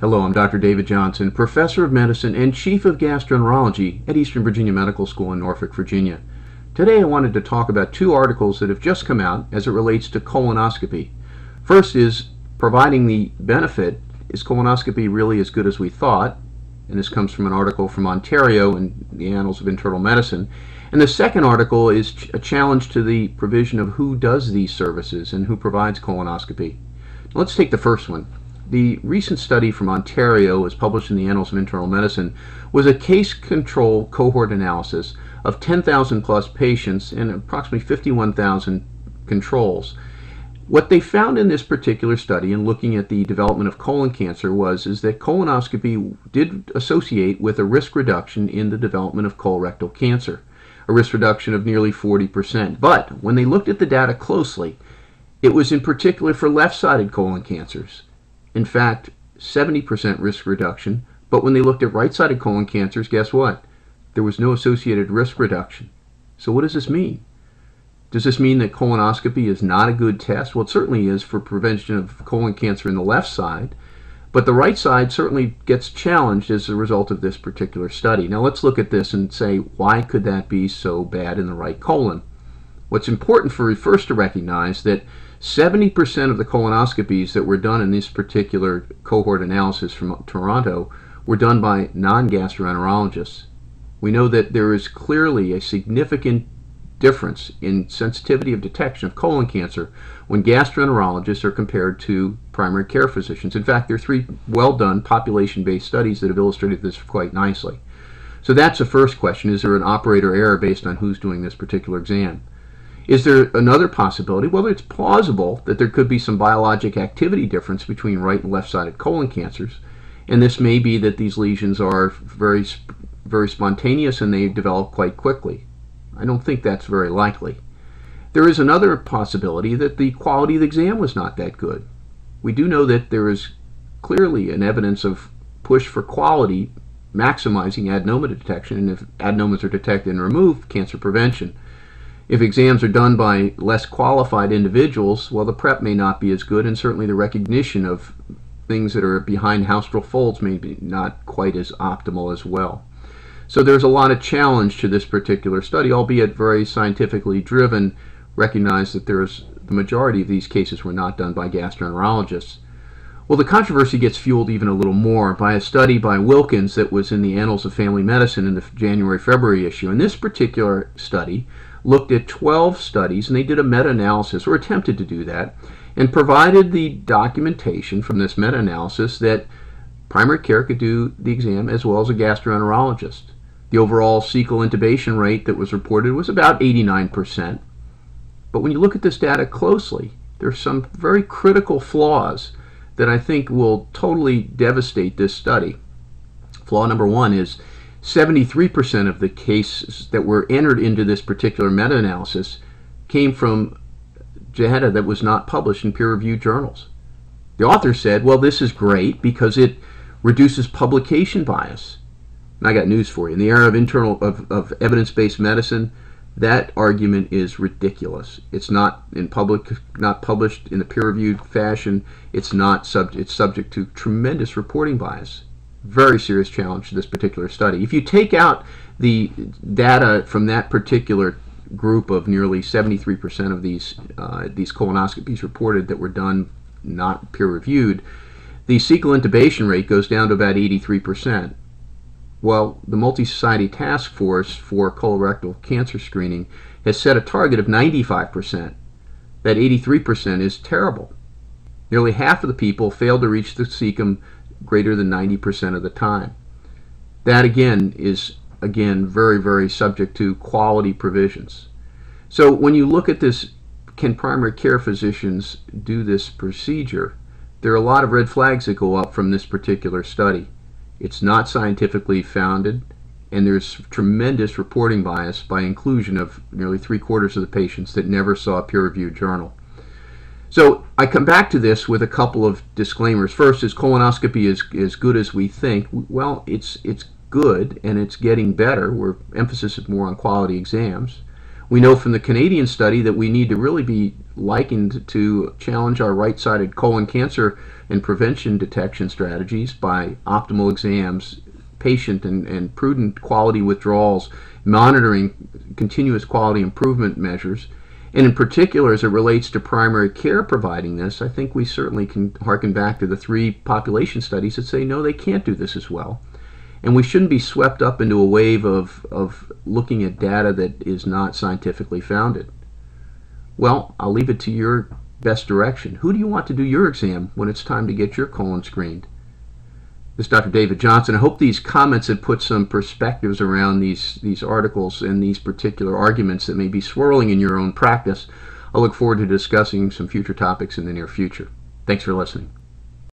Hello, I'm Dr. David Johnson, Professor of Medicine and Chief of Gastroenterology at Eastern Virginia Medical School in Norfolk, Virginia. Today I wanted to talk about two articles that have just come out as it relates to colonoscopy. First is providing the benefit, is colonoscopy really as good as we thought? And this comes from an article from Ontario in the Annals of Internal Medicine. And the second article is a challenge to the provision of who does these services and who provides colonoscopy. Let's take the first one. The recent study from Ontario, as published in the Annals of Internal Medicine, was a case control cohort analysis of 10,000 plus patients and approximately 51,000 controls. What they found in this particular study in looking at the development of colon cancer is that colonoscopy did associate with a risk reduction in the development of colorectal cancer, a risk reduction of nearly 40%. But when they looked at the data closely, it was in particular for left-sided colon cancers. In fact, 70% risk reduction, but when they looked at right-sided colon cancers, guess what? There was no associated risk reduction. So what does this mean? Does this mean that colonoscopy is not a good test? Well, it certainly is for prevention of colon cancer in the left side, but the right side certainly gets challenged as a result of this particular study. Now let's look at this and say, why could that be so bad in the right colon? What's important for first to recognize that 70% of the colonoscopies that were done in this particular cohort analysis from Toronto were done by non-gastroenterologists. We know that there is clearly a significant difference in sensitivity of detection of colon cancer when gastroenterologists are compared to primary care physicians. In fact, there are three well-done population-based studies that have illustrated this quite nicely. So that's the first question. Is there an operator error based on who's doing this particular exam? Is there another possibility? Well, it's plausible that there could be some biologic activity difference between right and left-sided colon cancers, and this may be that these lesions are very spontaneous and they develop quite quickly. I don't think that's very likely. There is another possibility that the quality of the exam was not that good. We do know that there is clearly an evidence of push for quality, maximizing adenoma detection, and if adenomas are detected and removed, cancer prevention. If exams are done by less qualified individuals, well, the prep may not be as good, and certainly the recognition of things that are behind haustral folds may be not quite as optimal as well. So there's a lot of challenge to this particular study, albeit very scientifically driven. Recognize that the majority of these cases were not done by gastroenterologists. Well, the controversy gets fueled even a little more by a study by Wilkins that was in the Annals of Family Medicine in the January-February issue. And this particular study looked at 12 studies, and they did a meta-analysis, or attempted to do that, and provided the documentation from this meta-analysis that primary care could do the exam as well as a gastroenterologist. The overall cecal intubation rate that was reported was about 89%. But when you look at this data closely, there are some very critical flaws that I think will totally devastate this study. Flaw number one is 73% of the cases that were entered into this particular meta-analysis came from data that was not published in peer-reviewed journals. The author said, well, this is great because it reduces publication bias. And I got news for you. In the era of evidence-based medicine, that argument is ridiculous. It's not not published in a peer-reviewed fashion. It's subject to tremendous reporting bias. Very serious challenge to this particular study. If you take out the data from that particular group of nearly 73% of these colonoscopies reported that were done not peer-reviewed, the cecal intubation rate goes down to about 83%. Well, the Multi-Society Task Force for Colorectal Cancer Screening has set a target of 95%. That 83% is terrible. Nearly half of the people failed to reach the cecum greater than 90% of the time. That again is very, very subject to quality provisions. So when you look at this, can primary care physicians do this procedure? There are a lot of red flags that go up from this particular study. It's not scientifically founded, and there's tremendous reporting bias by inclusion of nearly 3/4 of the patients that never saw a peer-reviewed journal. So I come back to this with a couple of disclaimers. First, is colonoscopy as good as we think? Well, it's good, and it's getting better, where emphasis is more on quality exams. We know from the Canadian study that we need to really be likened to challenge our right-sided colon cancer and prevention detection strategies by optimal exams, patient and prudent quality withdrawals, monitoring continuous quality improvement measures, and in particular as it relates to primary care providing this, I think we certainly can harken back to the 3 population studies that say no, they can't do this as well. And we shouldn't be swept up into a wave of looking at data that is not scientifically founded. Well, I'll leave it to your best direction. Who do you want to do your exam when it's time to get your colon screened? This is Dr. David Johnson. I hope these comments have put some perspectives around these articles and these particular arguments that may be swirling in your own practice. I look forward to discussing some future topics in the near future. Thanks for listening.